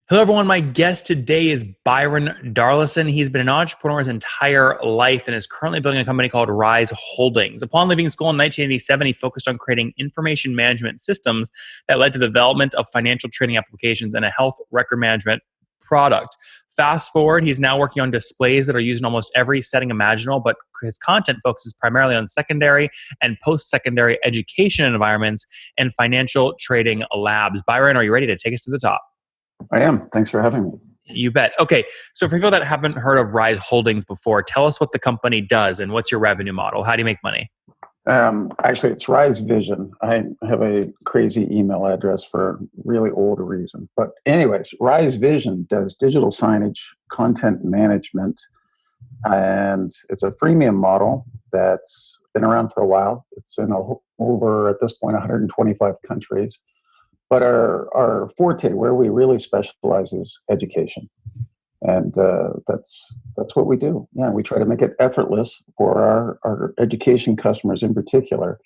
Hello, everyone. My guest today is Byron Darlison. He's been an entrepreneur his entire life and is currently building a company called Rise Holdings. Upon leaving school in 1987, he focused on creating information management systems that led to the development of financial trading applications and a health record management product. Fast forward, he's now working on displays that are used in almost every setting imaginable, but his content focuses primarily on secondary and post-secondary education environments and financial trading labs. Byron, are you ready to take us to the top? I am. Thanks for having me. You bet. Okay, so for people that haven't heard of Rise Holdings before, tell us what the company does and what's your revenue model. How do you make money? Actually, it's Rise Vision. I have a crazy email address for a really old reason. But anyways, Rise Vision does digital signage, content management, and it's a freemium model that's been around for a while. It's in over, at this point, 125 countries. But our forte, where we really specialize, is education, and that's what we do. Yeah, we try to make it effortless for our education customers in particular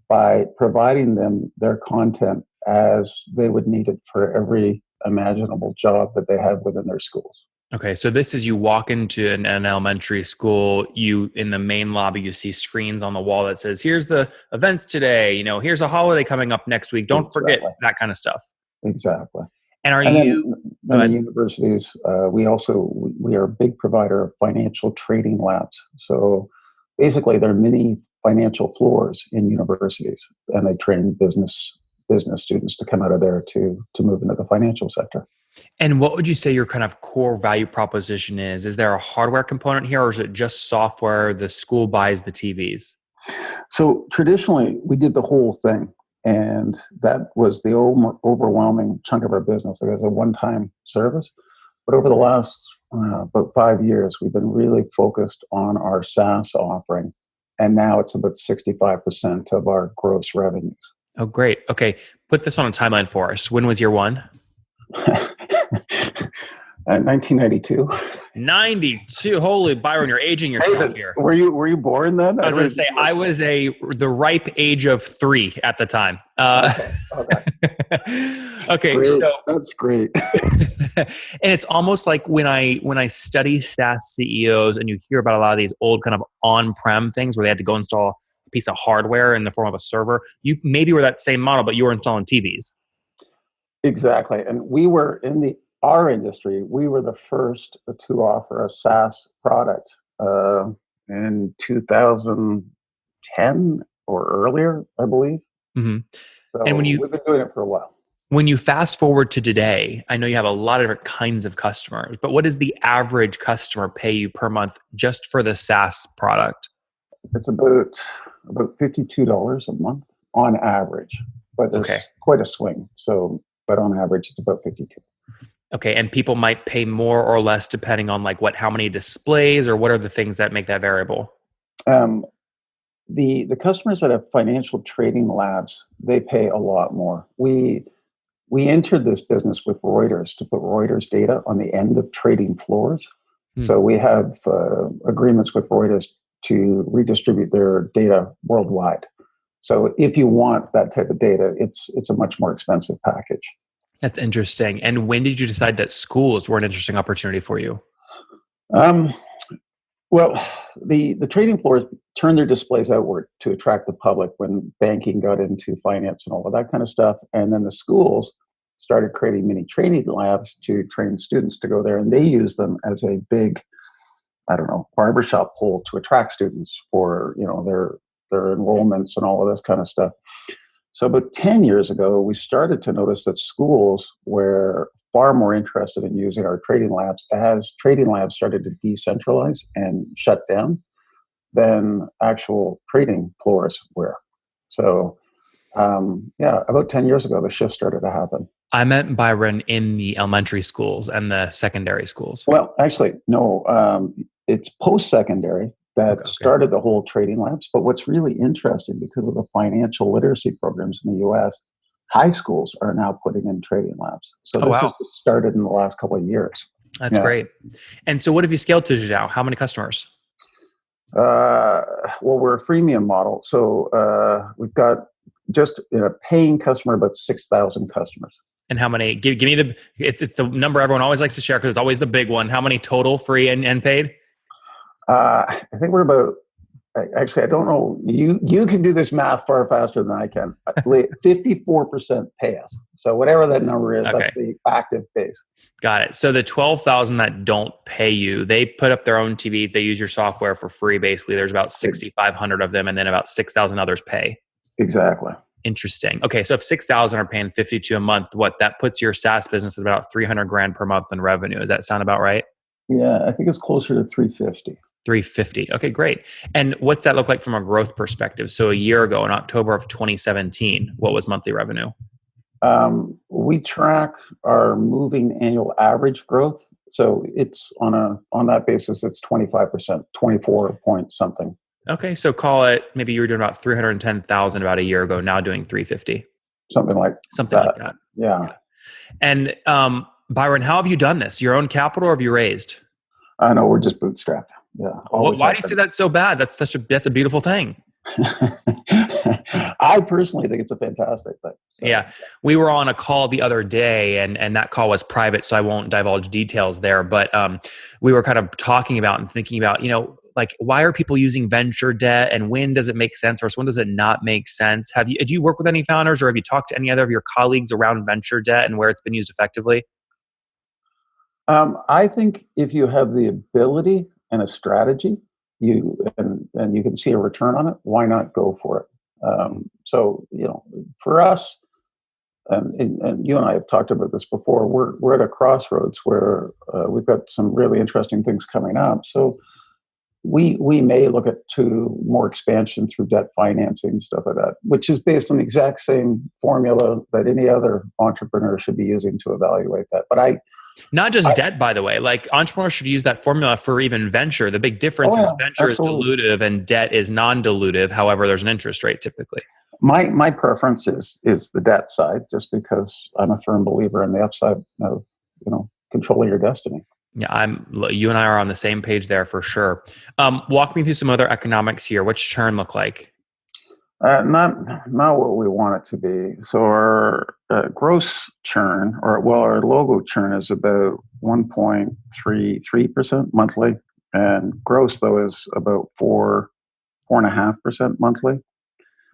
by providing them their content as they would need it for every imaginable job that they have within their schools. Okay, so this is you walk into an elementary school, you in the main lobby, you see screens on the wall that says, here's the events today, here's a holiday coming up next week. Don't forget that kind of stuff. Exactly. And then universities, we are a big provider of financial trading labs. So basically they're mini financial floors in universities, and they train business students to come out of there to move into the financial sector. And what would you say your kind of core value proposition is? Is there a hardware component here, or is it just software? The school buys the TVs? So traditionally, we did the whole thing. And that was the overwhelming chunk of our business. It was a one-time service. But over the last about 5 years, we've been really focused on our SaaS offering. And now it's about 65% of our gross revenues. Oh, great. Okay. Put this on a timeline for us. When was year one? 1992. 92. Holy Byron, you're aging yourself here. Were you born then? I was going to say I was the ripe age of 3 at the time. Okay. Great. So that's great. And it's almost like when I study SaaS CEOs and you hear about a lot of these old kind of on-prem things where they had to go install a piece of hardware in the form of a server. You maybe were that same model, but you were installing TVs. Exactly. And we were in our industry, we were the first to offer a SaaS product in 2010 or earlier, I believe. Mm-hmm. So and we've been doing it for a while. When you fast forward to today, I know you have a lot of different kinds of customers, but what does the average customer pay you per month just for the SaaS product? It's about $52 a month on average, but there's quite a swing. So, but on average, it's about 52. Okay, and people might pay more or less depending on how many displays, or what are the things that make that variable? The customers that have financial trading labs, they pay a lot more. We entered this business with Reuters to put Reuters data on the end of trading floors. So we have agreements with Reuters to redistribute their data worldwide. So if you want that type of data, it's a much more expensive package. That's interesting. And when did you decide that schools were an interesting opportunity for you? Well, the trading floors turned their displays outward to attract the public when banking got into finance and all of that kind of stuff. And then the schools started creating mini training labs to train students to go there. And they use them as a big, barbershop pole to attract students for, their enrollments and all of this kind of stuff. So about 10 years ago, we started to notice that schools were far more interested in using our trading labs as trading labs started to decentralize and shut down than actual trading floors were. So, about 10 years ago, the shift started to happen. I met Byron in the elementary schools and the secondary schools. Well, actually, no, it's post-secondary that started the whole trading labs. But what's really interesting, because of the financial literacy programs in the U.S., high schools are now putting in trading labs. So this has started in the last couple of years. That's great. And so what have you scaled to now? How many customers? Well, we're a freemium model. So we've got just paying customer, about 6,000 customers. And how many? Give me it's the number everyone always likes to share because it's always the big one. How many total free and paid? I think we're about. Actually, I don't know. You can do this math far faster than I can. 54% pay us. So whatever that number is, that's the active base. Got it. So the 12,000 that don't pay you, they put up their own TVs. They use your software for free. Basically, there's about 6,500 of them, and then about 6,000 others pay. Exactly. Interesting. Okay, so if 6,000 are paying 52 a month, that puts your SaaS business at about 300 grand per month in revenue. Does that sound about right? Yeah, I think it's closer to 350. 350. Okay, great. And what's that look like from a growth perspective? So a year ago, in October of 2017, what was monthly revenue? We track our moving annual average growth. So it's on that basis, it's 25%, 24 point something. Okay, so call it, maybe you were doing about 310,000 about a year ago, now doing 350. Something like that. Yeah. And Byron, how have you done this? Your own capital, or have you raised? I know, we're just bootstrapped. Yeah. Why do you say that's so bad? That's a beautiful thing. I personally think it's a fantastic thing. So. Yeah. We were on a call the other day and that call was private, so I won't divulge details there, but we were kind of talking about and thinking about, like, why are people using venture debt, and when does it make sense, or when does it not make sense? Do you work with any founders, or have you talked to any other of your colleagues around venture debt and where it's been used effectively? I think if you have the ability and a strategy, you can see a return on it, why not go for it? So, for us, and you and I have talked about this before, we're at a crossroads where we've got some really interesting things coming up. So we may look at more expansion through debt financing, stuff like that, which is based on the exact same formula that any other entrepreneur should be using to evaluate that. But not just debt, by the way. Like, entrepreneurs should use that formula for even venture. The big difference is venture absolutely. is dilutive and debt is non-dilutive. However, there's an interest rate typically. My preference is the debt side, just because I'm a firm believer in the upside of controlling your destiny. Yeah, you and I are on the same page there for sure. Walk me through some other economics here. What's churn look like? Not what we want it to be. So our gross churn, our logo churn is about 1.33% monthly, and gross though is about 4.5% monthly.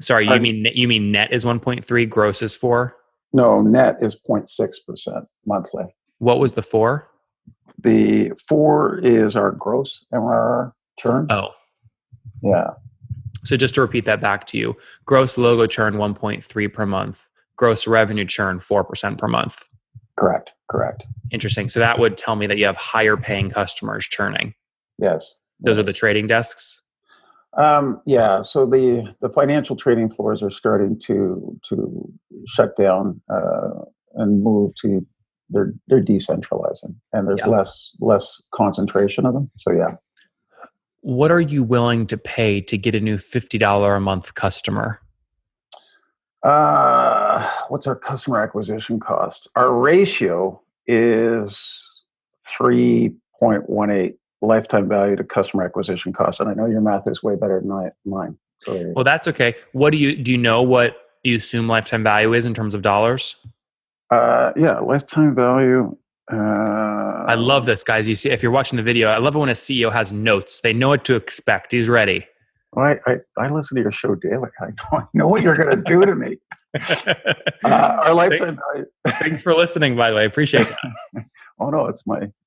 Sorry, you mean net is 1.3, gross is 4? No, net is 0.6% monthly. What was the 4? The 4 is our gross MRR churn. Oh, yeah. So just to repeat that back to you, gross logo churn 1.3 per month, gross revenue churn 4% per month. Correct. Interesting. So that would tell me that you have higher paying customers churning. Yes. Those are the trading desks? Yeah. So the financial trading floors are starting to shut down and move to they're decentralizing, and there's less concentration of them. So yeah. What are you willing to pay to get a new $50 a month customer? What's our customer acquisition cost? Our ratio is 3.18 lifetime value to customer acquisition cost. And I know your math is way better than mine. So, well, that's okay. Do you know what you assume lifetime value is in terms of dollars? Yeah, lifetime value. I love this, guys. You see, if you're watching the video, I love it when a CEO has notes. They know what to expect. He's ready. Well, I listen to your show daily. I know what you're going to do to me. Our lifetime value. Thanks for listening, by the way. I appreciate that. Oh no,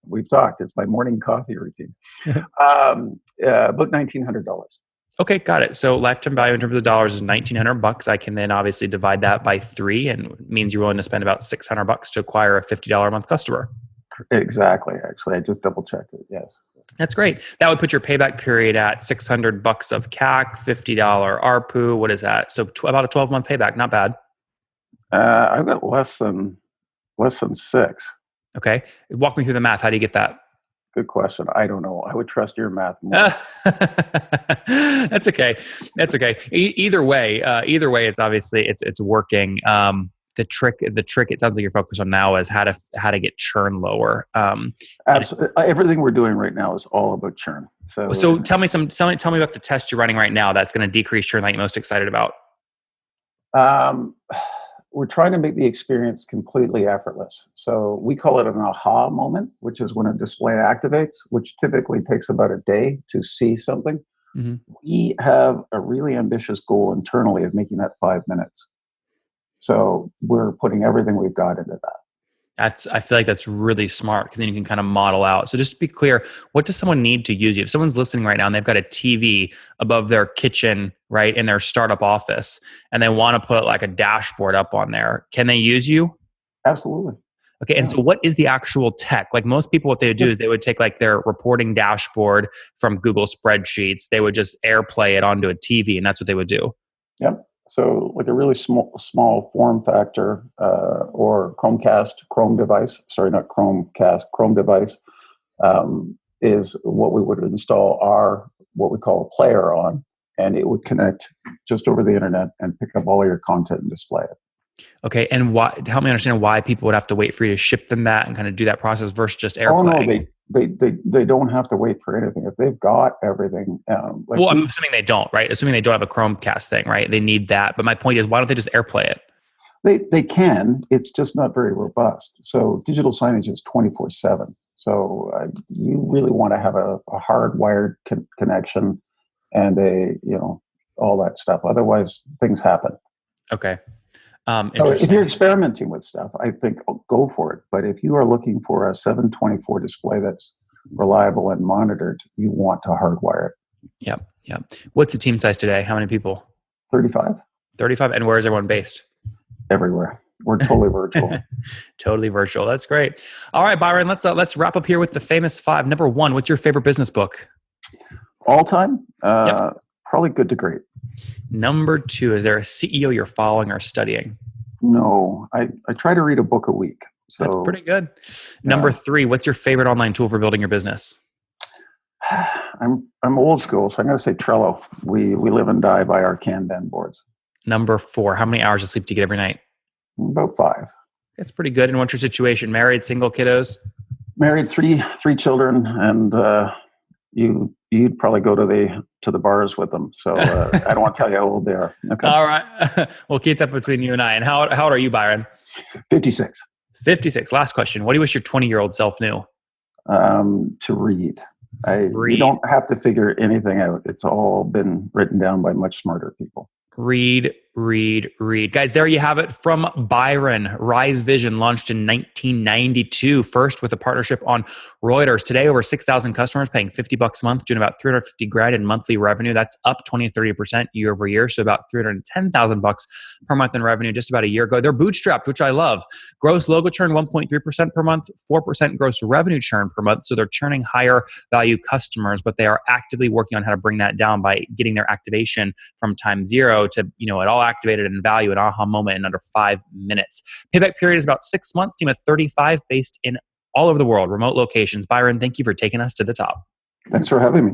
we've talked. It's my morning coffee routine. About $1,900. Okay, got it. So lifetime value in terms of dollars is $1,900. I can then obviously divide that by 3, and it means you're willing to spend about $600 to acquire a $50 a month customer. Exactly. Actually, I just double checked it. Yes. That's great. That would put your payback period at $600 of CAC, $50 ARPU. What is that? So about a 12-month payback. Not bad. I've got less than 6. Okay. Walk me through the math. How do you get that? Good question. I don't know. I would trust your math more. That's okay. Either way, it's obviously it's working. The trick. It sounds like you're focused on now is how to get churn lower. Everything we're doing right now is all about churn. So tell me about the test you're running right now that's going to decrease churn that you're most excited about. we're trying to make the experience completely effortless. So we call it an aha moment, which is when a display activates, which typically takes about a day to see something. Hmm. We have a really ambitious goal internally of making that 5 minutes. So we're putting everything we've got into that. I feel like that's really smart because then you can kind of model out. So just to be clear, what does someone need to use you? If someone's listening right now and they've got a TV above their kitchen, right, in their startup office, and they want to put like a dashboard up on there, can they use you? Absolutely. Okay. And Yeah. so what is the actual tech? Like most people, what they would do is they would take like their reporting dashboard from Google spreadsheets. They would just AirPlay it onto a TV and that's what they would do. Yep. So like a really small form factor or Chrome device, sorry, not Chromecast, Chrome device is what we would install what we call a player on, and it would connect just over the internet and pick up all your content and display it. Okay. And why, help me understand why people would have to wait for you to ship them that and kind of do that process versus just Oh no, AirPlay. they don't have to wait for anything if they've got everything. Well, I'm assuming they don't, right? Assuming they don't have a Chromecast thing, right? They need that. But my point is, why don't they just AirPlay it? They can. It's just not very robust. So digital signage is 24/7. So you really want to have a hardwired connection and all that stuff. Otherwise, things happen. Okay. So Interesting. if you're experimenting with stuff, I think go for it. But if you are looking for a 724 display that's reliable and monitored, you want to hardwire it. Yep. Yep. What's the team size today? How many people? 35 35. And where is everyone based? everywhere. We're totally virtual. Totally virtual. That's great. All right, Byron, let's wrap up here with the famous 5. Number 1, what's your favorite business book? All time? Yep. Probably Good to Great. Number 2, is there a CEO you're following or studying? No, I try to read a book a week. So That's pretty good. Number 3, what's your favorite online tool for building your business? I'm old school, so I'm going to say Trello. We live and die by our Kanban boards. Number 4, how many hours of sleep do you get every night? About 5. That's pretty good. And what's your situation? Married, single, kiddos? Married, three children, and you'd probably go to the bars with them. So I don't want to tell you how old they are. Okay. All right. We'll keep that between you and I. And how old are you, Byron? 56. 56. Last question. What do you wish your 20-year-old self knew? To read. You don't have to figure anything out. It's all been written down by much smarter people. Read. Guys, there you have it from Byron. Rise Vision launched in 1992, first with a partnership on Reuters. Today, over 6,000 customers paying $50 a month, doing about $350,000 in monthly revenue. That's up 20-30% year over year. So about $310,000 per month in revenue just about a year ago. They're bootstrapped, which I love. Gross logo churn 1.3% per month, 4% gross revenue churn per month. So they're churning higher value customers, but they are actively working on how to bring that down by getting their activation from time 0 to, it all activated in value, an aha moment in under 5 minutes. Payback period is about 6 months. Team of 35 based in all over the world, remote locations. Byron, thank you for taking us to the top. Thanks for having me.